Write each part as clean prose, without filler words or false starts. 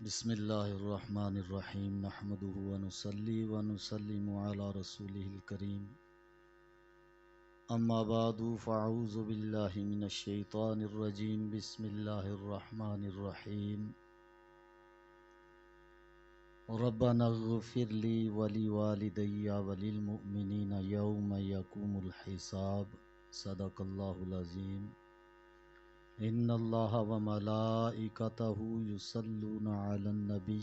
بسم اللہ الرحمن الرحیم نحمده ونصلی ونسلم علی رسوله الکریم اما بعد فاعوذ باللہ من الشیطان الرجیم بسم اللہ الرحمن الرحیم ربنا اغفر لی ولوالدی وللمؤمنین یوم یقوم الحساب صدق اللہ العظیم ان اللہ وملائکتہ یصلون علی النبی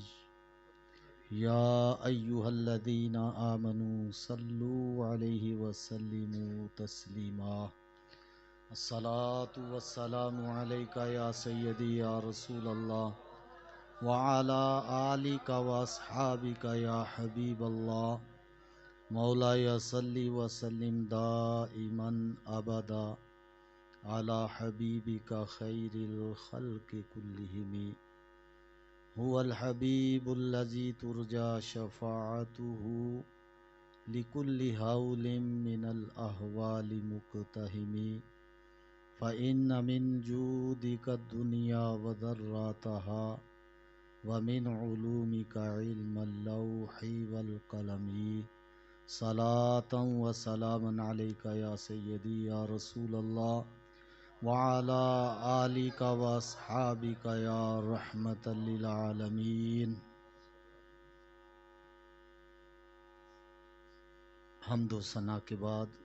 یا ایہا الذین آمنوا صلوا علیہ وسلموا تسلیما الصلاۃ والسلام علیک یا سیدی یا رسول اللہ وعلی آلک واصحابک یا حبیب اللہ مولاي صل وسلم دائما ابدا على حبيبك خير الخلق كلهم هو الحبيب الذي ترجى شفاعته لكل هول من الأهوال مقتهم فإن من جودك الدنيا وذراتها ومن علومك علم اللوح والقلم صلاة وسلاما عليك يا سيدي يا رسول الله وعلى آلك واصحابك يا رحمة للعالمين۔ حمد و ثنا کے بعد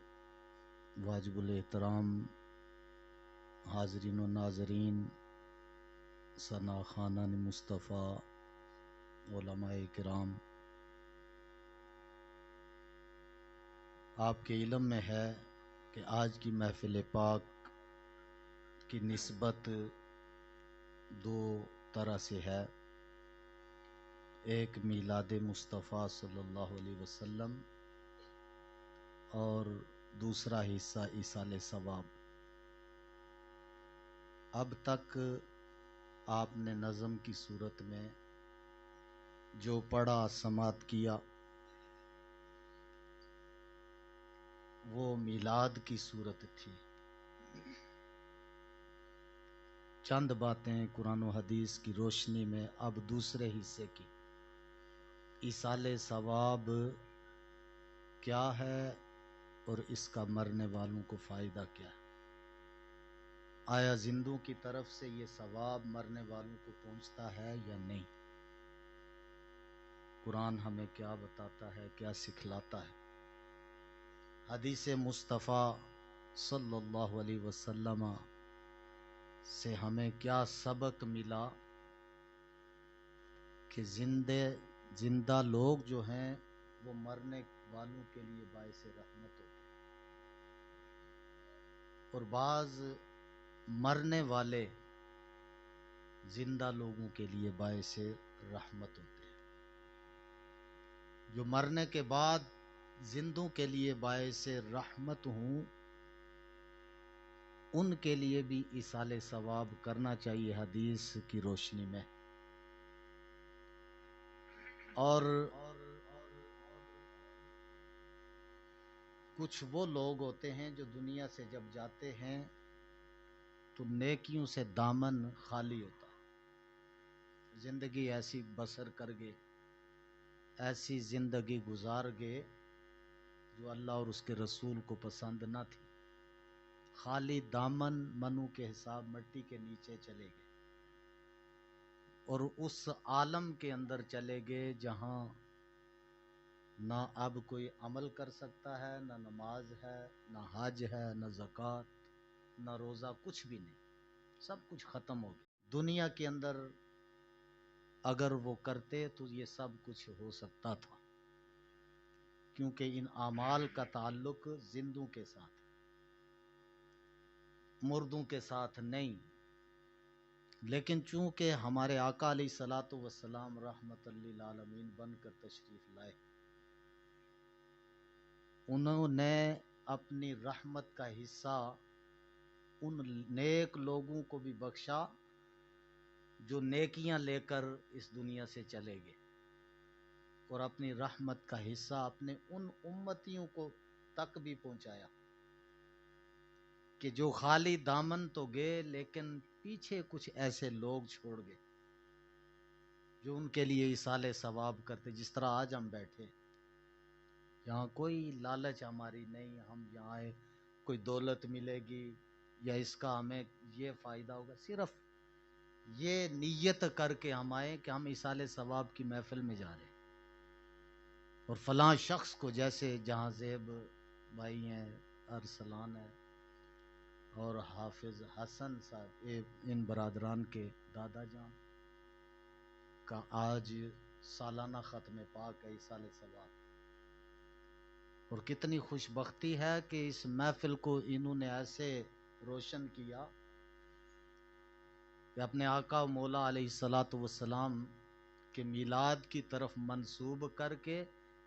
واجب الاحترام حاضرین و ناظرین، ثنا خانان مصطفیٰ، علماء کرام، آپ کے علم میں ہے کہ آج کی محفل پاک کی نسبت دو طرح سے ہے، ایک میلاد مصطفیٰ صلی اللہ علیہ وسلم اور دوسرا حصہ ایصال ثواب۔ اب تک آپ نے نظم کی صورت میں جو پڑھا سماعت کیا وہ میلاد کی صورت تھی۔ چند باتیں قرآن و حدیث کی روشنی میں اب دوسرے حصے کی، ایصال ثواب کیا ہے اور اس کا مرنے والوں کو فائدہ کیا ہے؟ آیا زندوں کی طرف سے یہ ثواب مرنے والوں کو پہنچتا ہے یا نہیں؟ قرآن ہمیں کیا بتاتا ہے، کیا سکھلاتا ہے؟ حدیث مصطفیٰ صلی اللہ علیہ وسلم سے ہمیں کیا سبق ملا کہ زندہ لوگ جو ہیں وہ مرنے والوں کے لیے باعث رحمت ہوتے ہیں، اور بعض مرنے والے زندہ لوگوں کے لیے باعث رحمت ہوتے ہیں۔ جو مرنے کے بعد زندوں کے لیے باعث رحمت ہوں ان کے لیے بھی ایصال ثواب کرنا چاہیے حدیث کی روشنی میں۔ اور کچھ وہ لوگ ہوتے ہیں جو دنیا سے جب جاتے ہیں تو نیکیوں سے دامن خالی ہوتا ہے، زندگی ایسی بسر کر گئے، ایسی زندگی گزار گئے جو اللہ اور اس کے رسول کو پسند نہ تھی، خالی دامن منو کے حساب مٹی کے نیچے چلے گئے اور اس عالم کے اندر چلے گئے جہاں نہ اب کوئی عمل کر سکتا ہے، نہ نماز ہے، نہ حج ہے، نہ زکوٰۃ، نہ روزہ، کچھ بھی نہیں، سب کچھ ختم ہو گیا۔ دنیا کے اندر اگر وہ کرتے تو یہ سب کچھ ہو سکتا تھا، کیونکہ ان اعمال کا تعلق زندوں کے ساتھ، مردوں کے ساتھ نہیں۔ لیکن چونکہ ہمارے آقا علیہ الصلوۃ والسلام رحمت للعالمین بن کر تشریف لائے، انہوں نے اپنی رحمت کا حصہ ان نیک لوگوں کو بھی بخشا جو نیکیاں لے کر اس دنیا سے چلے گئے، اور اپنی رحمت کا حصہ اپنے ان امتیوں کو تک بھی پہنچایا کہ جو خالی دامن تو گئے لیکن پیچھے کچھ ایسے لوگ چھوڑ گئے جو ان کے لیے ایصال ثواب کرتے. جس طرح آج ہم بیٹھے یہاں کوئی لالچ ہماری نہیں، ہم یہاں آئے کوئی دولت ملے گی یا اس کا ہمیں یہ فائدہ ہوگا، صرف یہ نیت کر کے ہم آئے کہ ہم ایصال ثواب کی محفل میں جا رہے ہیں. اور فلاں شخص کو، جیسے جہاں زیب بھائی ہیں، ارسلان ہے اور حافظ حسن صاحب، ان برادران کے دادا جان کا آج سالانہ ختم پاک ہے ایصال ثواب. اور کتنی خوش بختی ہے کہ اس محفل کو انہوں نے ایسے روشن کیا کہ اپنے آقا و مولا علیہ الصلاۃ والسلام کے میلاد کی طرف منسوب کر کے،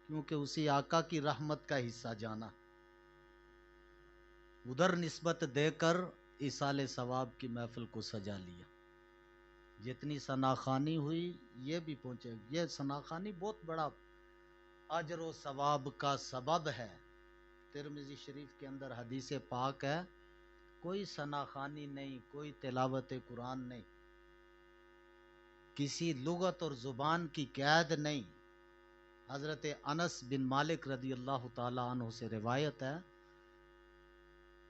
کیونکہ اسی آقا کی رحمت کا حصہ جانا، ادھر نسبت دے کر ایصال ثواب کی محفل کو سجا لیا. جتنی ثناخوانی ہوئی یہ بھی پہنچے. یہ ثناخوانی بہت بڑا اجر و ثواب کا سبب ہے. ترمذی شریف کے اندر حدیث پاک ہے، کوئی ثناخوانی نہیں، کوئی تلاوت قرآن نہیں، کسی لغت اور زبان کی قید نہیں. حضرت انس بن مالک رضی اللہ تعالی عنہ سے روایت ہے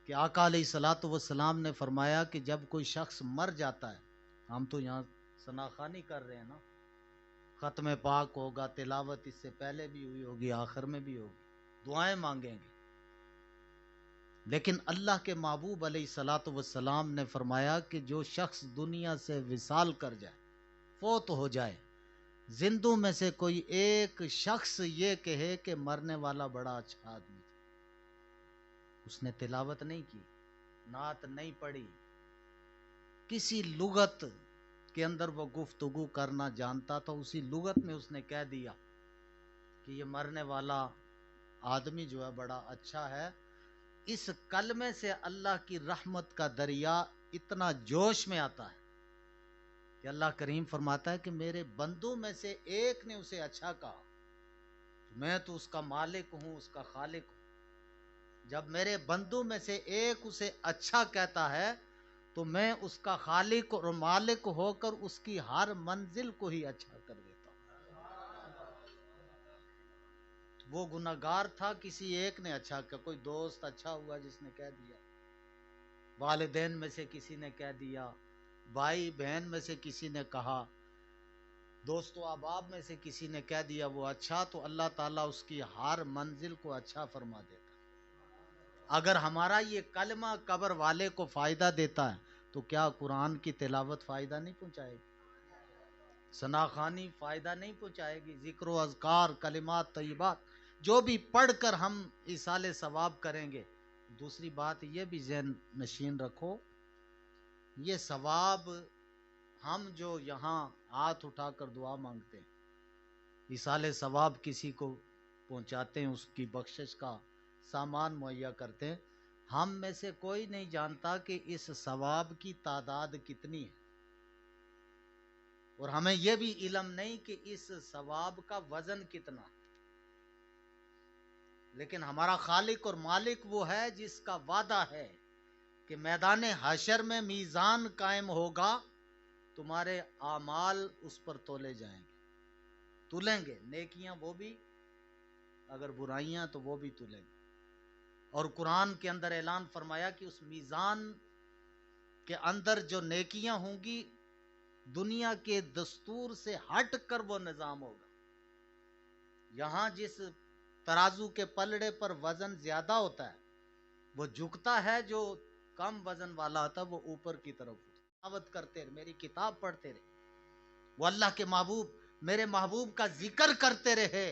کہ آقا علیہ الصلاۃ والسلام نے فرمایا کہ جب کوئی شخص مر جاتا ہے، ہم تو یہاں ثناخوانی کر رہے ہیں نا، ختم پاک ہوگا، تلاوت اس سے پہلے بھی ہوئی ہوگی، آخر میں بھی ہوگی، دعائیں مانگیں گے، لیکن اللہ کے محبوب علیہ الصلاۃ والسلام نے فرمایا کہ جو شخص دنیا سے وصال کر جائے، فوت ہو جائے، زندوں میں سے کوئی ایک شخص یہ کہے کہ مرنے والا بڑا اچھا آدمی تھا، اس نے تلاوت نہیں کی، نعت نہیں پڑھی، کسی لغت کے اندر وہ گفتگو کرنا جانتا تھا، اسی لغت میں اس نے کہہ دیا کہ یہ مرنے والا آدمی جو ہے بڑا اچھا ہے، اس کلمے سے اللہ کی رحمت کا دریا اتنا جوش میں آتا ہے کہ اللہ کریم فرماتا ہے کہ میرے بندوں میں سے ایک نے اسے اچھا کہا، میں تو اس کا مالک ہوں، اس کا خالق ہوں. جب میرے بندوں میں سے ایک اسے اچھا کہتا ہے تو میں اس کا خالق اور مالک ہو کر اس کی ہر منزل کو ہی اچھا کر دیتا ہوں. وہ گناہگار تھا، کسی ایک نے اچھا کیا، کوئی دوست اچھا ہوا جس نے کہہ دیا، والدین میں سے کسی نے کہہ دیا، بھائی بہن میں سے کسی نے کہا، دوست و احباب میں سے کسی نے کہہ دیا وہ اچھا، تو اللہ تعالیٰ اس کی ہر منزل کو اچھا فرما دیتا. اگر ہمارا یہ کلمہ قبر والے کو فائدہ دیتا ہے تو کیا قرآن کی تلاوت فائدہ نہیں پہنچائے گی؟ ثناخوانی فائدہ نہیں پہنچائے گی؟ ذکر و اذکار، کلمات طیبات جو بھی پڑھ کر ہم ایصال ثواب کریں گے. دوسری بات یہ بھی ذہن نشین رکھو، یہ ثواب ہم جو یہاں ہاتھ اٹھا کر دعا مانگتے ہیں، ایصال ثواب کسی کو پہنچاتے ہیں، اس کی بخشش کا سامان مہیا کرتے ہیں، ہم میں سے کوئی نہیں جانتا کہ اس ثواب کی تعداد کتنی ہے، اور ہمیں یہ بھی علم نہیں کہ اس ثواب کا وزن کتنا. لیکن ہمارا خالق اور مالک وہ ہے جس کا وعدہ ہے کہ میدان حشر میں میزان قائم ہوگا، تمہارے اعمال اس پر تولے جائیں گے، تلیں گے، نیکیاں وہ بھی، اگر برائیاں تو وہ بھی تلیں گے. اور قرآن کے اندر اعلان فرمایا کہ اس میزان کے اندر جو نیکیاں ہوں گی، دنیا کے دستور سے ہٹ کر وہ نظام ہوگا. یہاں جس ترازو کے پلڑے پر وزن زیادہ ہوتا ہے وہ جھکتا ہے، جو کم وزن والا ہوتا ہے وہ اوپر کی طرف ہوتا ہے. تلاوت کرتے رہے، میری کتاب پڑھتے رہے، وہ اللہ کے محبوب، میرے محبوب کا ذکر کرتے رہے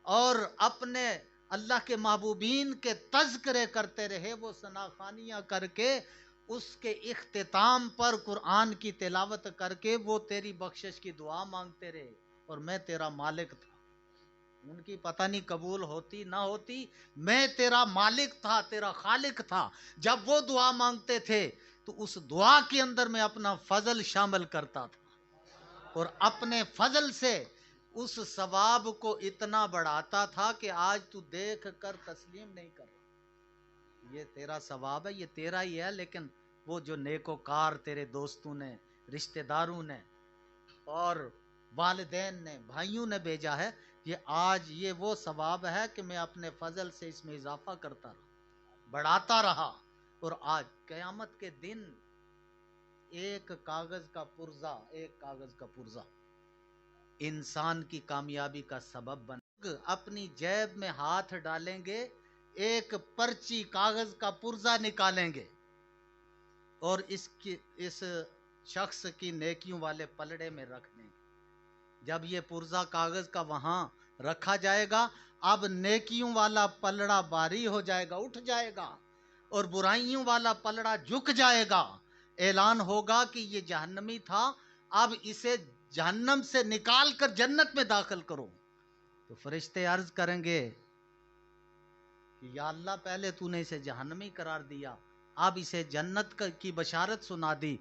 اور اپنے اللہ کے محبوبین کے تذکرے کرتے رہے، وہ ثناخوانیاں کر کے اس کے اختتام پر قرآن کی تلاوت کر کے وہ تیری بخشش کی دعا مانگتے رہے، اور میں تیرا مالک تھا. ان کی پتہ نہیں قبول ہوتی نہ ہوتی، میں تیرا مالک تھا، تیرا خالق تھا. جب وہ دعا مانگتے تھے تو اس دعا کے اندر میں اپنا فضل شامل کرتا تھا، اور اپنے فضل سے اس ثواب کو اتنا بڑھاتا تھا کہ آج تو دیکھ کر تسلیم نہیں کر رہا. یہ تیرا ثواب ہے، یہ تیرا ہی ہے، لیکن وہ جو نیکوکار تیرے دوستوں نے، رشتہ داروں نے اور والدین نے، بھائیوں نے بھیجا ہے، یہ آج یہ وہ ثواب ہے کہ میں اپنے فضل سے اس میں اضافہ کرتا رہا، بڑھاتا رہا، اور آج قیامت کے دن ایک کاغذ کا پرزہ انسان کی کامیابی کا سبب بن، اپنی جیب میں ہاتھ ڈالیں گے، ایک پرچی کاغذ کا پرزہ نکالیں گے اور اس شخص کی نیکیوں والے پلڑے میں رکھ دیں گے۔ جب یہ پرزہ کاغذ کا وہاں رکھا جائے گا، اب نیکیوں والا پلڑا باری ہو جائے گا، اٹھ جائے گا، اور برائیوں والا پلڑا جھک جائے گا۔ اعلان ہوگا کہ یہ جہنمی تھا، اب اسے جہنم سے نکال کر جنت میں داخل کرو۔ تو فرشتے عرض کریں گے کہ یا اللہ، پہلے تو نے اسے جہنمی قرار دیا، اب اسے جنت کی بشارت سنا دی۔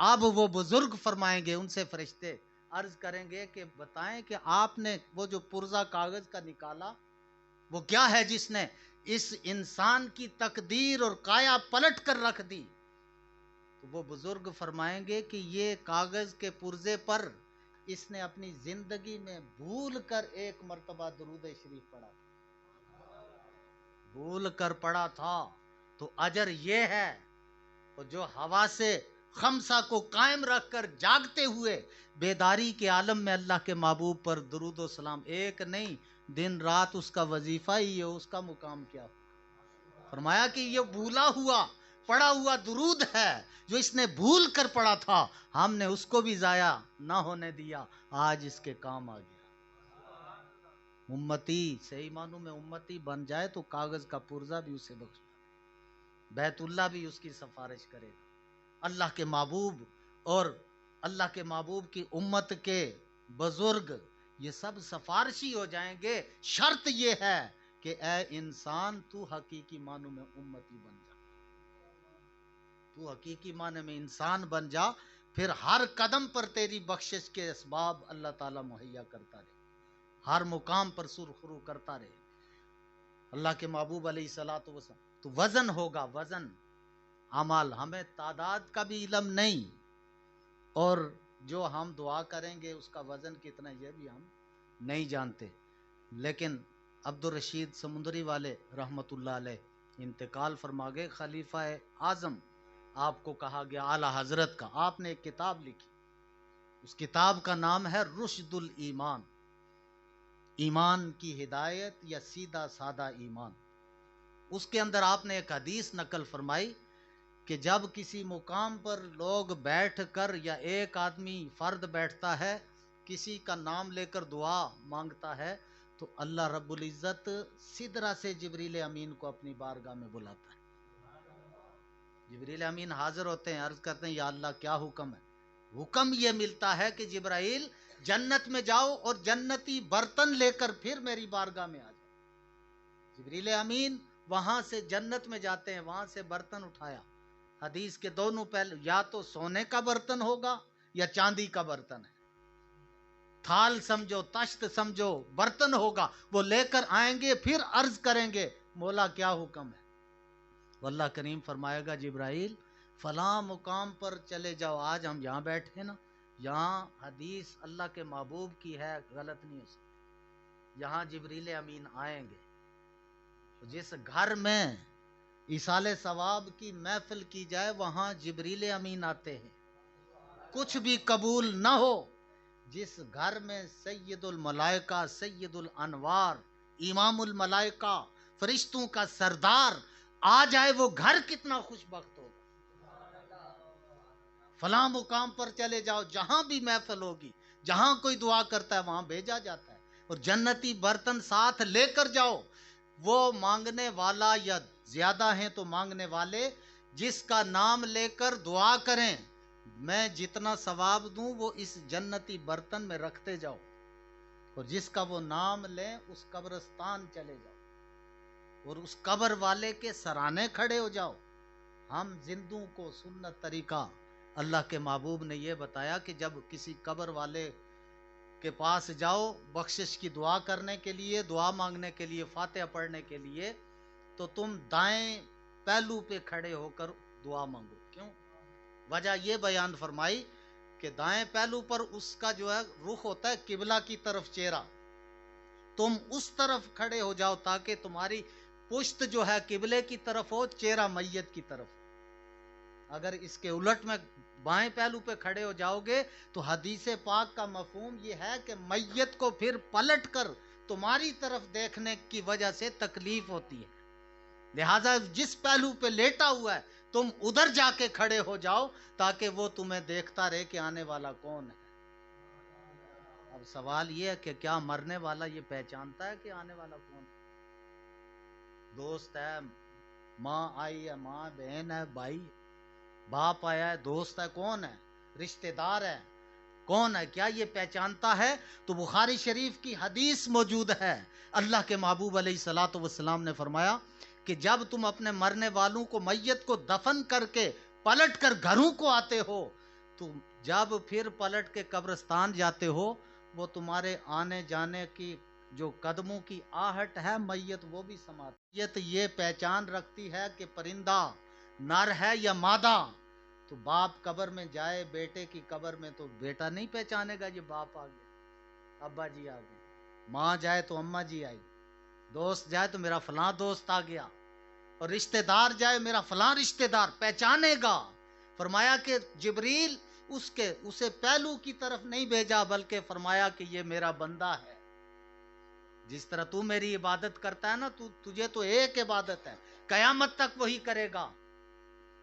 اب وہ بزرگ فرمائیں گے، ان سے فرشتے عرض کریں گے کہ بتائیں کہ آپ نے وہ جو پرزہ کاغذ کا نکالا وہ کیا ہے جس نے اس انسان کی تقدیر اور کایا پلٹ کر رکھ دی؟ تو وہ بزرگ فرمائیں گے کہ یہ کاغذ کے پرزے پر اس نے اپنی زندگی میں بھول کر ایک مرتبہ درود شریف پڑھا تھا، بھول کر پڑھا تھا، تو اجر یہ ہے۔ اور جو حواس خمسہ کو قائم رکھ کر جاگتے ہوئے بیداری کے عالم میں اللہ کے محبوب پر درود و سلام ایک نہیں دن رات اس کا وظیفہ ہی ہے، اس کا مقام کیا ہو؟ فرمایا کہ یہ بھولا ہوا پڑا ہوا درود ہے جو اس نے بھول کر پڑا تھا، ہم نے اس کو بھی ضائع نہ ہونے دیا، آج اس کے کام آ گیا۔ امتی صحیح معنوں میں امتی بن جائے تو کاغذ کا پرزہ بھی اسے بخش، بیت اللہ بھی اس کی سفارش کرے گا، اللہ کے محبوب اور اللہ کے محبوب کی امت کے بزرگ یہ سب سفارشی ہو جائیں گے۔ شرط یہ ہے کہ اے انسان تو حقیقی معنوں میں امتی بن جا، تو حقیقی معنی میں انسان بن جا، پھر ہر قدم پر تیری بخشش کے اسباب اللہ تعالیٰ مہیا کرتا رہے، ہر مقام پر سرخرو کرتا رہے۔ اللہ کے محبوب علیہ الصلوۃ والسلام تو وزن ہوگا، وزن اعمال، ہمیں تعداد کا بھی علم نہیں، اور جو ہم دعا کریں گے اس کا وزن کتنا یہ بھی ہم نہیں جانتے، لیکن عبدالرشید سمندری والے رحمت اللہ علیہ انتقال فرما گئے، خلیفہ اعظم آپ کو کہا گیا، اعلیٰ حضرت کا، آپ نے ایک کتاب لکھی، اس کتاب کا نام ہے رشد الایمان، ایمان کی ہدایت یا سیدھا سادہ ایمان۔ اس کے اندر آپ نے ایک حدیث نقل فرمائی کہ جب کسی مقام پر لوگ بیٹھ کر یا ایک آدمی فرد بیٹھتا ہے کسی کا نام لے کر دعا مانگتا ہے تو اللہ رب العزت سدرہ سے جبریل امین کو اپنی بارگاہ میں بلاتا ہے، جبریل امین حاضر ہوتے ہیں، عرض کرتے ہیں یا اللہ کیا حکم ہے؟ حکم یہ ملتا ہے کہ جبرائیل جنت میں جاؤ اور جنتی برتن لے کر پھر میری بارگاہ میں آ جاؤ۔ جبریل امین وہاں سے جنت میں جاتے ہیں، وہاں سے برتن اٹھایا، حدیث کے دونوں پہلو، یا تو سونے کا برتن ہوگا یا چاندی کا برتن ہے، تھال سمجھو تشت سمجھو برتن ہوگا، وہ لے کر آئیں گے، پھر عرض کریں گے مولا کیا حکم ہے؟ واللہ کریم فرمائے گا جبرائیل فلاں مقام پر چلے جاؤ، آج ہم یہاں بیٹھے نا، یہاں حدیث اللہ کے محبوب کی ہے، غلط نہیں ہو سکتی، یہاں جبریل امین آئیں گے، جس گھر میں ایصال ثواب کی محفل کی جائے وہاں جبریل امین آتے ہیں، کچھ بھی قبول نہ ہو، جس گھر میں سید الملائکہ سید الانوار امام الملائکہ فرشتوں کا سردار آ جائے، وہ گھر کتنا خوش بخت ہوگا۔ فلاں مقام پر چلے جاؤ، جہاں بھی محفل ہوگی، جہاں کوئی دعا کرتا ہے وہاں بھیجا جاتا ہے، اور جنتی برتن ساتھ لے کر جاؤ، وہ مانگنے والا یا زیادہ ہیں تو مانگنے والے جس کا نام لے کر دعا کریں، میں جتنا ثواب دوں وہ اس جنتی برتن میں رکھتے جاؤ، اور جس کا وہ نام لیں اس قبرستان چلے جاؤ اور اس قبر والے کے سرانے کھڑے ہو جاؤ۔ ہم زندوں کو سنت طریقہ اللہ کے محبوب نے یہ بتایا کہ جب کسی قبر والے کے پاس جاؤ بخشش کی دعا کرنے کے لیے، دعا مانگنے کے لیے، فاتحہ پڑھنے کے لیے، تو تم دائیں پہلو پہ کھڑے ہو کر دعا مانگو۔ کیوں؟ وجہ یہ بیان فرمائی کہ دائیں پہلو پر اس کا جو ہے رخ ہوتا ہے قبلہ کی طرف چہرہ، تم اس طرف کھڑے ہو جاؤ تاکہ تمہاری پشت جو ہے قبلے کی طرف ہو، چہرہ میت کی طرف۔ اگر اس کے الٹ میں بائیں پہلو پہ کھڑے ہو جاؤ گے تو حدیث پاک کا مفہوم یہ ہے کہ میت کو پھر پلٹ کر تمہاری طرف دیکھنے کی وجہ سے تکلیف ہوتی ہے، لہذا جس پہلو پہ لیٹا ہوا ہے تم ادھر جا کے کھڑے ہو جاؤ تاکہ وہ تمہیں دیکھتا رہے کہ آنے والا کون ہے۔ اب سوال یہ ہے کہ کیا مرنے والا یہ پہچانتا ہے کہ آنے والا کون ہے؟ دوست ہے، ماں آئی ہے، ماں بہن ہے، بھائی باپ آیا ہے، دوست ہے، کون ہے؟ رشتہ دار ہے، کون ہے؟ کیا یہ پہچانتا ہے؟ تو بخاری شریف کی حدیث موجود ہے، اللہ کے محبوب علیہ الصلوۃ والسلام نے فرمایا کہ جب تم اپنے مرنے والوں کو، میت کو دفن کر کے پلٹ کر گھروں کو آتے ہو تو جب پھر پلٹ کے قبرستان جاتے ہو وہ تمہارے آنے جانے کی جو قدموں کی آہٹ ہے میت وہ بھی سماتی۔ میت یہ پہچان رکھتی ہے کہ پرندہ نر ہے یا مادہ، تو باپ قبر میں جائے بیٹے کی قبر میں تو بیٹا نہیں پہچانے گا یہ باپ آ گیا، ابا جی آ گئے، ماں جائے تو اماں جی آئی، دوست جائے تو میرا فلاں دوست آ گیا، اور رشتہ دار جائے میرا فلاں رشتہ دار پہچانے گا۔ فرمایا کہ جبریل اسے پہلو کی طرف نہیں بھیجا بلکہ فرمایا کہ یہ میرا بندہ ہے، جس طرح تو میری عبادت کرتا ہے نا، تجھے تو ایک عبادت ہے، قیامت تک وہی کرے گا،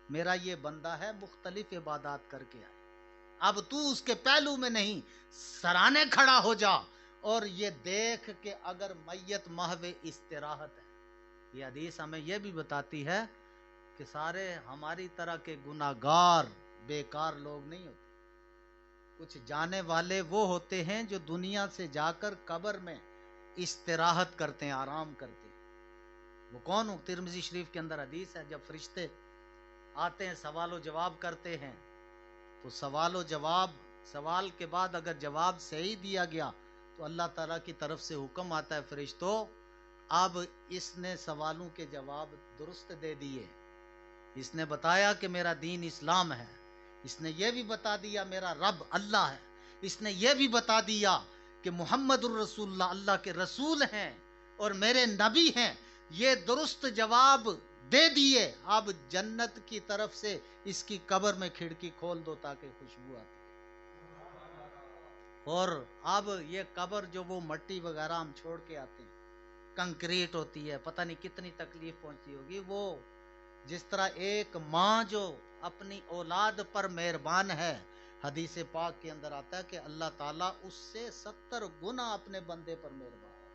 میرا یہ بندہ ہے مختلف عبادات کر کے آئے، اب تو اس کے پہلو میں نہیں سرانے کھڑا ہو جا اور یہ دیکھ کہ اگر میت محو استراحت ہے۔ یہ حدیث ہمیں یہ بھی بتاتی ہے کہ سارے ہماری طرح کے گناہگار بیکار لوگ نہیں ہوتے، کچھ جانے والے وہ ہوتے ہیں جو دنیا سے جا کر قبر میں استراحت کرتے ہیں، آرام کرتے ہیں۔ وہ کون ہو؟ ترمذی شریف کے اندر حدیث ہے، جب فرشتے آتے ہیں سوال و جواب کرتے ہیں تو سوال کے بعد اگر جواب صحیح دیا گیا تو اللہ تعالیٰ کی طرف سے حکم آتا ہے، فرشتوں اب اس نے سوالوں کے جواب درست دے دیے، اس نے بتایا کہ میرا دین اسلام ہے، اس نے یہ بھی بتا دیا میرا رب اللہ ہے، اس نے یہ بھی بتا دیا کہ محمد الرسول اللہ اللہ کے رسول ہیں اور میرے نبی ہیں، یہ درست جواب دے دیے، اب جنت کی طرف سے اس کی قبر میں کھڑکی کھول دو تاکہ خوشبو آتی۔ اور اب یہ قبر جو وہ مٹی وغیرہ ہم چھوڑ کے آتے ہیں کنکریٹ ہوتی ہے، پتہ نہیں کتنی تکلیف پہنچتی ہوگی، وہ جس طرح ایک ماں جو اپنی اولاد پر مہربان ہے، حدیث پاک کے اندر آتا ہے کہ اللہ تعالیٰ اس سے 70 گنا اپنے بندے پر مہربان ہے۔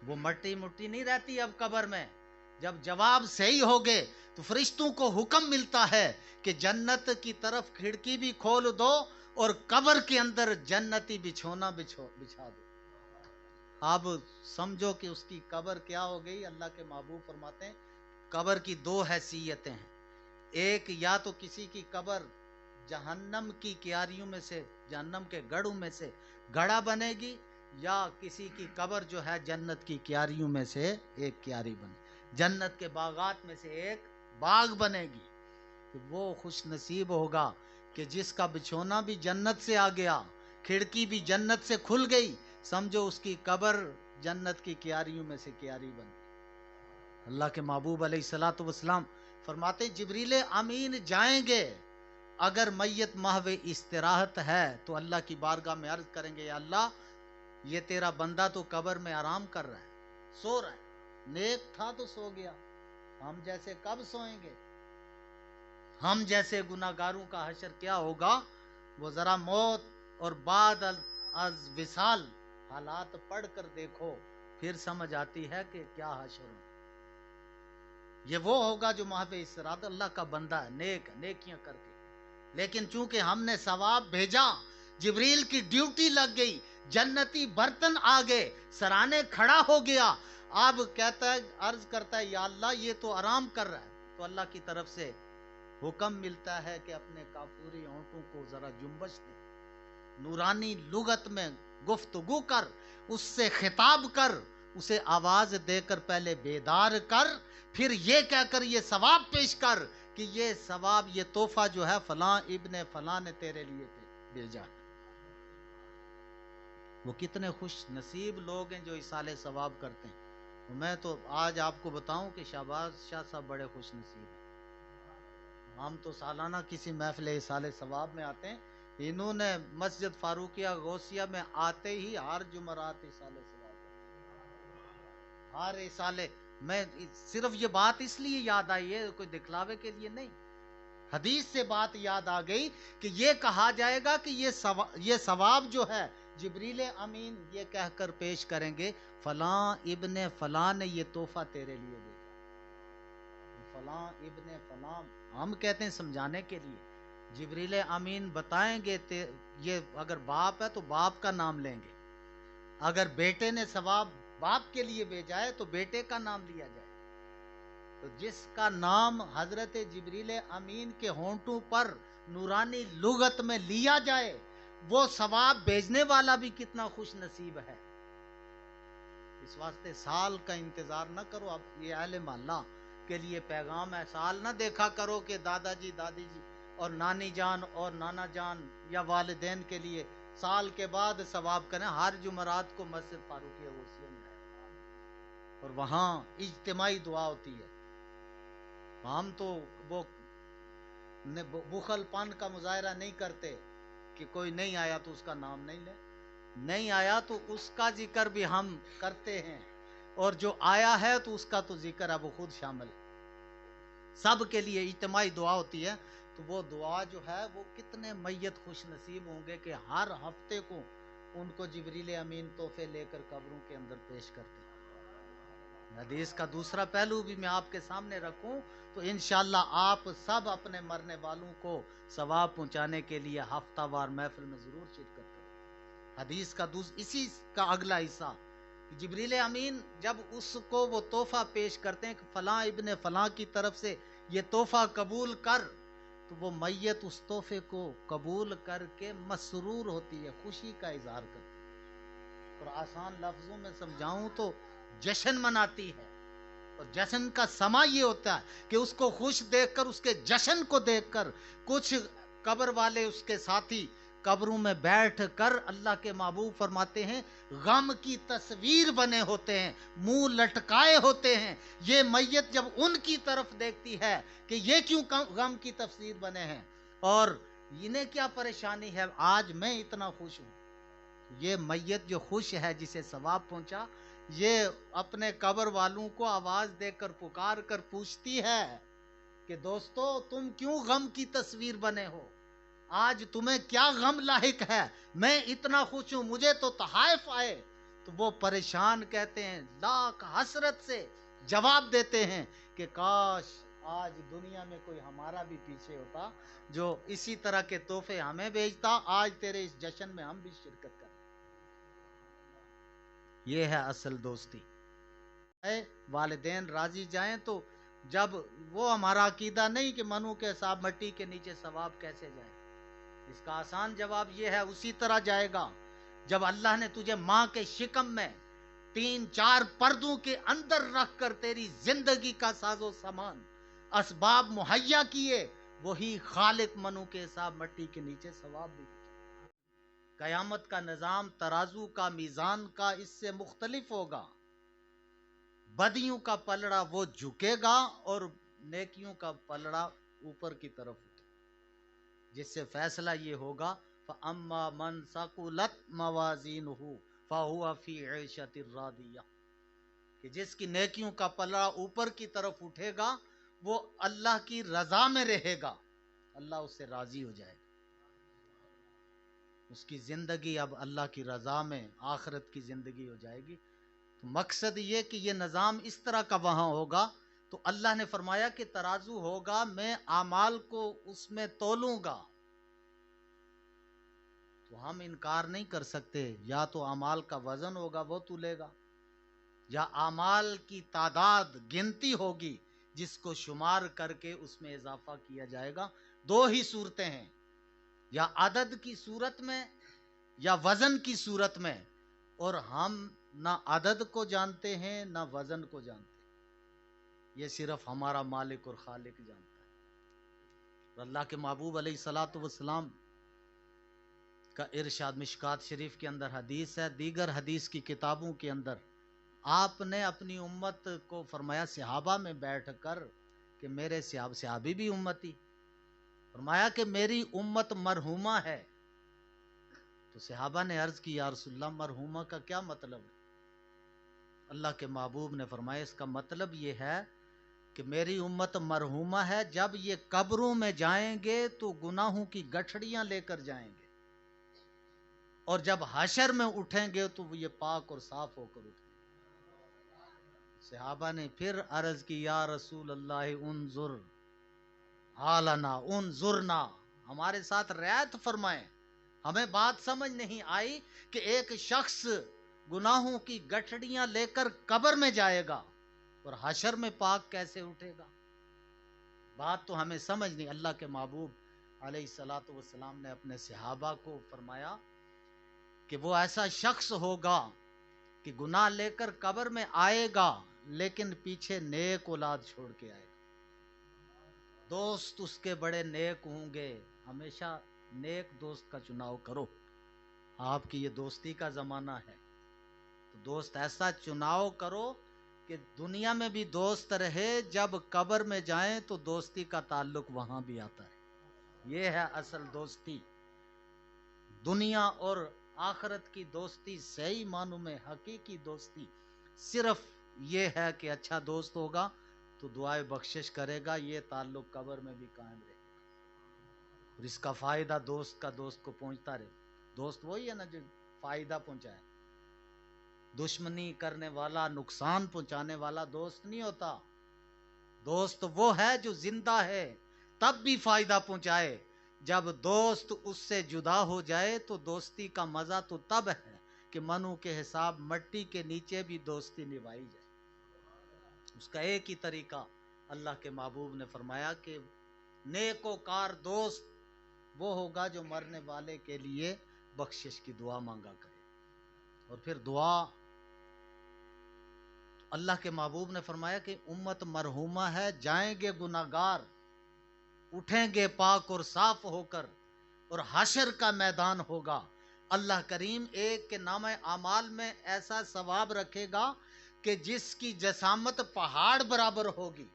وہ مٹی نہیں رہتی اب قبر میں، جب جواب صحیح ہوگے تو فرشتوں کو حکم ملتا ہے کہ جنت کی طرف کھڑکی بھی کھول دو اور قبر کے اندر جنتی بچھونا بچھا دو۔ اب سمجھو کہ اس کی قبر کیا ہو گئی۔ اللہ کے محبوب فرماتے ہیں قبر کی دو حیثیتیں ہیں، ایک یا تو کسی کی قبر جہنم کی کیاریوں میں سے، جہنم کے گڑھوں میں سے گڑھا بنے گی، یا کسی کی قبر جو ہے جنت کی کیاریوں میں سے ایک کیاری بنے، جنت کے باغات میں سے ایک باغ بنے گی۔ کہ وہ خوش نصیب ہوگا کہ جس کا بچھونا بھی جنت سے آ گیا، کھڑکی بھی جنت سے کھل گئی، سمجھو اس کی قبر جنت کی کیاریوں میں سے کیاری بن گئی۔ اللہ کے محبوب علیہ الصلوۃ والسلام فرماتے جبریل امین جائیں گے، اگر میت محو استراحت ہے تو اللہ کی بارگاہ میں عرض کریں گے یا اللہ یہ تیرا بندہ تو قبر میں آرام کر رہا ہے، سو رہا ہے، نیک تھا تو سو گیا، ہم جیسے کب سوئیں گے؟ ہم جیسے گناہگاروں کا حشر کیا ہوگا؟ وہ ذرا موت اور بعد از وصال حالات پڑھ کر دیکھو، پھر سمجھ آتی ہے کہ کیا حشر ہو۔ یہ وہ ہوگا جو محو استراحت، اللہ کا بندہ ہے، نیک نیکیاں کر کے، لیکن چونکہ ہم نے ثواب بھیجا، جبریل کی ڈیوٹی لگ گئی، جنتی برتن آ گئے، سرانے کھڑا ہو گیا، اب کہتا ہے عرض کرتا ہے یا اللہ یہ تو آرام کر رہا ہے، تو اللہ کی طرف سے حکم ملتا ہے کہ اپنے کافوری ہونٹوں کو ذرا جنبش دے، نورانی لغت میں گفتگو کر، اس سے خطاب کر، اسے آواز دے کر پہلے بیدار کر، پھر یہ کہہ کر یہ ثواب پیش کر کہ یہ ثواب، یہ تحفہ جو ہے فلاں ابن فلاں نے تیرے لیے بھیجا ہے۔ وہ کتنے خوش نصیب لوگ ہیں جو ایصال ثواب کرتے ہیں۔ میں تو آج آپ کو بتاؤں کہ شہباز شاہ صاحب بڑے خوش نصیب ہیں۔ ہم تو سالانہ کسی محفل ایصال ثواب میں آتے ہیں، انہوں نے مسجد فاروقیہ غوثیہ میں آتے ہی ہر جمعرات ایصال ثواب، ہر ایصال۔ میں صرف یہ بات اس لیے یاد آئی ہے، کوئی دکھلاوے کے لیے نہیں، حدیث سے بات یاد آ گئی کہ یہ کہا جائے گا کہ یہ ثواب جو ہے جبریل امین یہ کہہ کر پیش کریں گے فلاں ابن فلاں نے یہ تحفہ تیرے لیے بھیجا، فلاں ابن فلاں، ہم کہتے ہیں سمجھانے کے لیے، جبریل امین بتائیں گے یہ اگر باپ ہے تو باپ کا نام لیں گے، اگر بیٹے نے ثواب باپ کے لیے بھیجا ہے تو بیٹے کا نام لیا جائے، تو جس کا نام حضرت جبریل امین کے ہونٹوں پر نورانی لغت میں لیا جائے وہ ثواب بھیجنے والا بھی کتنا خوش نصیب ہے۔ اس واسطے سال کا انتظار نہ کرو، اب یہ اہل محلہ کے لیے پیغام ہے، سال نہ دیکھا کرو کہ دادا جی دادی جی اور نانی جان اور نانا جان یا والدین کے لیے سال کے بعد ثواب کریں۔ ہر جمعرات کو مسجد فاروقیہ غوثیہ میں اور وہاں اجتماعی دعا ہوتی ہے۔ ہم تو وہ بخل پن کا مظاہرہ نہیں کرتے کہ کوئی نہیں آیا تو اس کا نام نہیں لے، نہیں آیا تو اس کا ذکر بھی ہم کرتے ہیں، اور جو آیا ہے تو اس کا تو ذکر اب خود شامل ہے۔ سب کے لیے اجتماعی دعا ہوتی ہے، تو وہ دعا جو ہے وہ کتنے میت خوش نصیب ہوں گے کہ ہر ہفتے کو ان کو جبریل امین تحفے لے کر قبروں کے اندر پیش کرتے ہیں۔ حدیث کا دوسرا پہلو بھی میں آپ کے سامنے رکھوں تو انشاءاللہ آپ سب اپنے مرنے والوں کو ثواب پہنچانے کے لیے ہفتہ وار محفل میں ضرور شرکت کریں۔ حدیث کا اسی کا اگلا حصہ، جبریل امین جب اس کو وہ تحفہ پیش کرتے ہیں کہ فلاں ابن فلاں کی طرف سے یہ تحفہ قبول کر، تو وہ میت اس تحفے کو قبول کر کے مسرور ہوتی ہے، خوشی کا اظہار کرتی ہے، اور آسان لفظوں میں سمجھاؤں تو جشن مناتی ہے۔ اور جشن کا سما یہ ہوتا ہے کہ اس کو خوش دیکھ کر، اس کے جشن کو دیکھ کر کچھ قبر والے اس کے ساتھی قبروں میں بیٹھ کر اللہ کے محبوب فرماتے ہیں غم کی تصویر بنے ہوتے ہیں، منہ لٹکائے ہوتے ہیں۔ یہ میت جب ان کی طرف دیکھتی ہے کہ یہ کیوں غم کی تصویر بنے ہیں اور انہیں کیا پریشانی ہے، آج میں اتنا خوش ہوں۔ یہ میت جو خوش ہے جسے ثواب پہنچا، یہ اپنے قبر والوں کو آواز دے کر پکار کر پوچھتی ہے کہ دوستو تم کیوں غم کی تصویر بنے ہو، آج تمہیں کیا غم لاحق ہے، میں اتنا خوش ہوں، مجھے تو تحائف آئے۔ تو وہ پریشان کہتے ہیں، لاکھ حسرت سے جواب دیتے ہیں کہ کاش آج دنیا میں کوئی ہمارا بھی پیچھے ہوتا جو اسی طرح کے تحفے ہمیں بھیجتا، آج تیرے اس جشن میں ہم بھی شرکت کریں۔ یہ ہے اصل دوستی۔ والدین راضی جائیں تو جب وہ ہمارا عقیدہ نہیں کہ منو کے صاحب مٹی کے نیچے ثواب کیسے جائے، اس کا آسان جواب یہ ہے اسی طرح جائے گا جب اللہ نے تجھے ماں کے شکم میں 3-4 پردوں کے اندر رکھ کر تیری زندگی کا ساز و سامان اسباب مہیا کیے، وہی خالق منو کے صاحب مٹی کے نیچے ثواب بھی۔ قیامت کا نظام ترازو کا میزان کا اس سے مختلف ہوگا، بدیوں کا پلڑا وہ جھکے گا اور نیکیوں کا پلڑا اوپر کی طرف اٹھے، جس سے فیصلہ یہ ہوگا فَأَمَّا مَنْ ثَقُلَتْ مَوَازِينُهُ فَهُوَ فِي عِيشَةٍ رَاضِيَةٍ، کہ جس کی نیکیوں کا پلڑا اوپر کی طرف اٹھے گا وہ اللہ کی رضا میں رہے گا، اللہ اس سے راضی ہو جائے گا، اس کی زندگی اب اللہ کی رضا میں آخرت کی زندگی ہو جائے گی۔ تو مقصد یہ کہ یہ نظام اس طرح کا وہاں ہوگا، تو اللہ نے فرمایا کہ ترازو ہوگا، میں اعمال کو اس میں تولوں گا، تو ہم انکار نہیں کر سکتے، یا تو اعمال کا وزن ہوگا وہ تولے گا، یا اعمال کی تعداد گنتی ہوگی جس کو شمار کر کے اس میں اضافہ کیا جائے گا۔ دو ہی صورتیں ہیں، یا عدد کی صورت میں یا وزن کی صورت میں، اور ہم نہ عدد کو جانتے ہیں نہ وزن کو جانتے ہیں، یہ صرف ہمارا مالک اور خالق جانتا ہے۔ اور اللہ کے محبوب علیہ الصلوۃ والسلام کا ارشاد مشکات شریف کے اندر حدیث ہے، دیگر حدیث کی کتابوں کے اندر آپ نے اپنی امت کو فرمایا صحابہ میں بیٹھ کر کہ میرے صحابی بھی امتی، فرمایا کہ میری امت مرحومہ ہے۔ تو صحابہ نے عرض کی یا رسول اللہ مرحومہ کا کیا مطلب ہے؟ اللہ کے محبوب نے فرمایا اس کا مطلب یہ ہے کہ میری امت مرحومہ ہے، جب یہ قبروں میں جائیں گے تو گناہوں کی گٹھڑیاں لے کر جائیں گے، اور جب حشر میں اٹھیں گے تو وہ یہ پاک اور صاف ہو کر اٹھیں گے۔ صحابہ نے پھر عرض کی یا رسول اللہ انظر حالنا انظرنا، ہمارے ساتھ رعایت فرمائیں، ہمیں بات سمجھ نہیں آئی کہ ایک شخص گناہوں کی گٹھڑیاں لے کر قبر میں جائے گا اور حشر میں پاک کیسے اٹھے گا؟ بات تو ہمیں سمجھ نہیں۔ اللہ کے محبوب علیہ الصلوۃ والسلام نے اپنے صحابہ کو فرمایا کہ وہ ایسا شخص ہوگا کہ گناہ لے کر قبر میں آئے گا لیکن پیچھے نیک اولاد چھوڑ کے آئے گا، دوست اس کے بڑے نیک ہوں گے۔ ہمیشہ نیک دوست کا چناؤ کرو، آپ کی یہ دوستی کا زمانہ ہے تو دوست ایسا چناؤ کرو کہ دنیا میں بھی دوست رہے، جب قبر میں جائیں تو دوستی کا تعلق وہاں بھی آتا ہے۔ یہ ہے اصل دوستی، دنیا اور آخرت کی دوستی، صحیح معنوں میں حقیقی دوستی صرف یہ ہے کہ اچھا دوست ہوگا تو دعائے بخشش کرے گا، یہ تعلق قبر میں بھی قائم رہے گا اور اس کا فائدہ دوست کا دوست کو پہنچتا رہے۔ دوست وہی ہے نا جو فائدہ پہنچائے، دشمنی کرنے والا نقصان پہنچانے والا دوست نہیں ہوتا۔ دوست وہ ہے جو زندہ ہے تب بھی فائدہ پہنچائے، جب دوست اس سے جدا ہو جائے تو دوستی کا مزہ تو تب ہے کہ منو کے حساب مٹی کے نیچے بھی دوستی نبھائی جائے۔ اس کا ایک ہی طریقہ اللہ کے محبوب نے فرمایا کہ نیک و کار دوست وہ ہوگا جو مرنے والے کے لیے بخشش کی دعا مانگا کرے۔ اور پھر دعا اللہ کے محبوب نے فرمایا کہ امت مرحومہ ہے، جائیں گے گناہگار اٹھیں گے پاک اور صاف ہو کر، اور حشر کا میدان ہوگا، اللہ کریم ایک کے نامہ اعمال میں ایسا ثواب رکھے گا کہ جس کی جسامت پہاڑ برابر ہوگی۔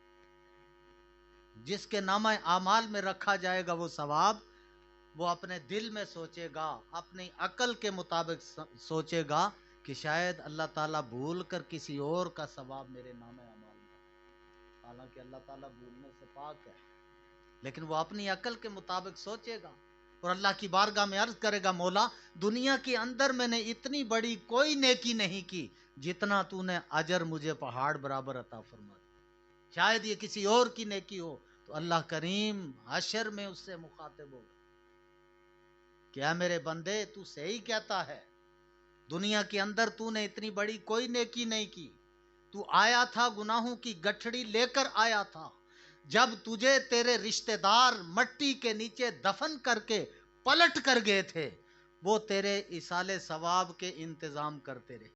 جس کے نامہ اعمال میں رکھا جائے گا وہ ثواب، وہ اپنے دل میں سوچے گا، اپنی عقل کے مطابق سوچے گا کہ شاید اللہ تعالیٰ بھول کر کسی اور کا ثواب میرے نامہ اعمال میں، حالانکہ اللہ تعالیٰ بھولنے سے پاک ہے، لیکن وہ اپنی عقل کے مطابق سوچے گا اور اللہ کی بارگاہ میں عرض کرے گا مولا دنیا کے اندر میں نے اتنی بڑی کوئی نیکی نہیں کی جتنا تو نے اجر مجھے پہاڑ برابر عطا فرما دیا، شاید یہ کسی اور کی نیکی ہو۔ تو اللہ کریم حشر میں اس سے مخاطب ہوگا، کیا میرے بندے تو صحیح کہتا ہے، دنیا کے اندر تو نے اتنی بڑی کوئی نیکی نہیں کی، تو آیا تھا گناہوں کی گٹھڑی لے کر آیا تھا، جب تجھے تیرے رشتہ دار مٹی کے نیچے دفن کر کے پلٹ کر گئے تھے وہ تیرے ایصال ثواب کے انتظام کرتے رہے،